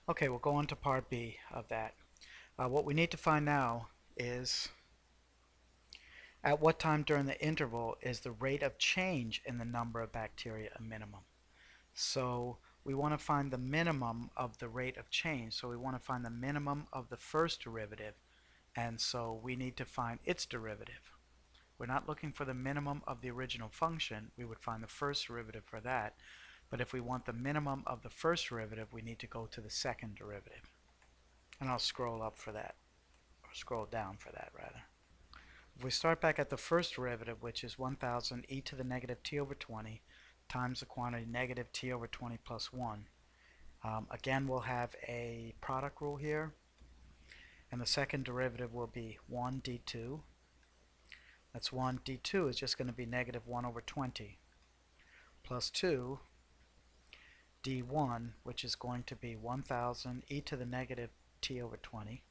Okay, we'll go on to part B of that. What we need to find now is at what time during the interval is the rate of change in the number of bacteria a minimum. So we want to find the minimum of the rate of change. So we want to find the minimum of the first derivative, and so we need to find its derivative. We're not looking for the minimum of the original function. We would find the first derivative for that. But if we want the minimum of the first derivative, we need to go to the second derivative. And I'll scroll up for that, or scroll down for that rather. If we start back at the first derivative, which is 1000 e to the negative t over 20 times the quantity negative t over 20 plus 1. Again, we'll have a product rule here, and the second derivative will be 1 d2. That's 1 d2 is just going to be negative 1 over 20 plus 2 d1, which is going to be 1000 e to the negative t over 20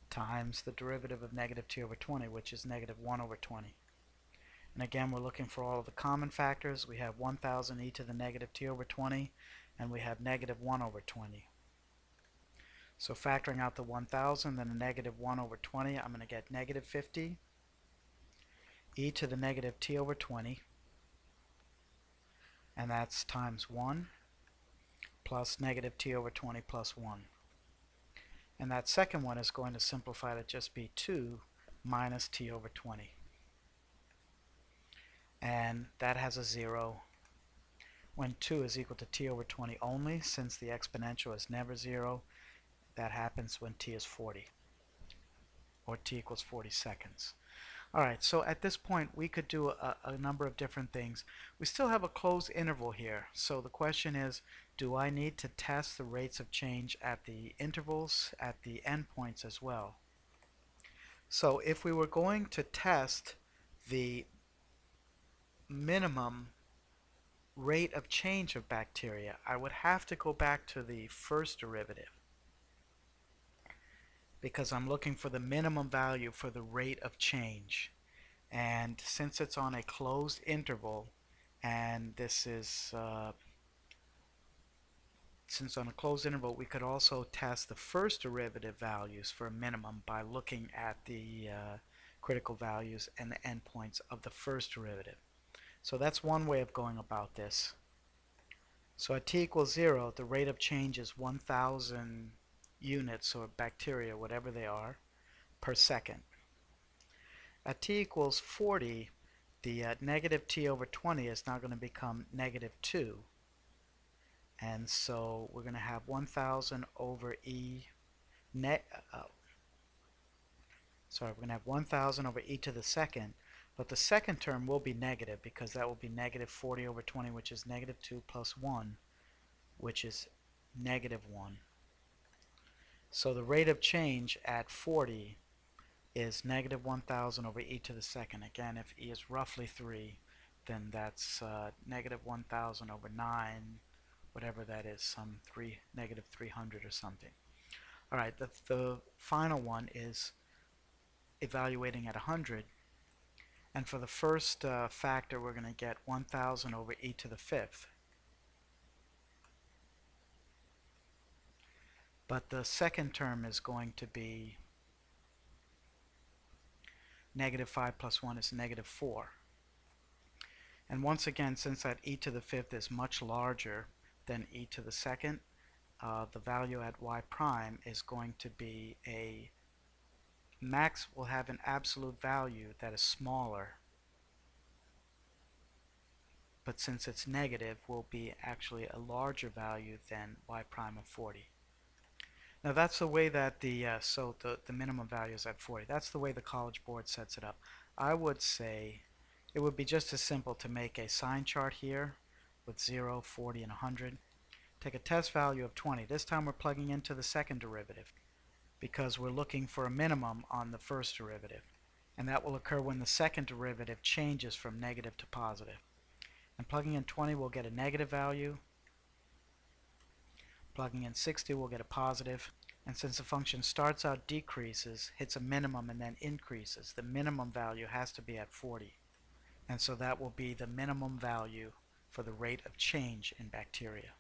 times the derivative of negative t over 20, which is negative 1 over 20. And again, we're looking for all of the common factors. We have 1000 e to the negative t over 20, and we have negative 1 over 20. So factoring out the 1000, then a negative 1 over 20, I'm going to get negative 50 e to the negative t over 20, and that's times 1 plus negative t over 20 plus 1. And that second one is going to simplify to just be 2 minus t over 20. And that has a 0 when 2 is equal to t over 20 only. Since the exponential is never 0, that happens when t is 40, or t equals 40 seconds. Alright, so at this point we could do a number of different things. We still have a closed interval here, so the question is, do I need to test the rates of change at the intervals, at the endpoints as well? So if we were going to test the minimum rate of change of bacteria, I would have to go back to the first derivative, because I'm looking for the minimum value for the rate of change. And since it's on a closed interval, and this is since on a closed interval, we could also test the first derivative values for a minimum by looking at the critical values and the endpoints of the first derivative. So that's one way of going about this. So at t equals 0, the rate of change is 1000 units, or bacteria, whatever they are, per second. At t equals 40, the negative t over 20 is now going to become negative 2. And so we're going to have 1000 over e we're going to have 1000 over e to the second, but the second term will be negative, because that will be negative 40 over 20, which is negative 2 plus 1, which is negative 1. So the rate of change at 40 is negative 1000 over e to the second. Again, if e is roughly 3, then that's negative 1000 over 9, whatever that is, some negative 300 or something. Alright, the final one is evaluating at 100. And for the first factor, we're going to get 1000 over e to the fifth. But the second term is going to be negative 5 plus 1 is negative 4. And once again, since that e to the fifth is much larger than e to the second, the value at y prime is going to be a max will have an absolute value that is smaller, but since it's negative, will be actually a larger value than y prime of 40. Now that's the way that the minimum value is at 40. That's the way the College Board sets it up. I would say it would be just as simple to make a sign chart here with 0, 40, and 100. Take a test value of 20. This time we're plugging into the second derivative, because we're looking for a minimum on the first derivative. And that will occur when the second derivative changes from negative to positive. And plugging in 20, we'll get a negative value. Plugging in 60, we'll get a positive. And since the function starts out decreases, hits a minimum, and then increases, the minimum value has to be at 40. And so that will be the minimum value for the rate of change in bacteria.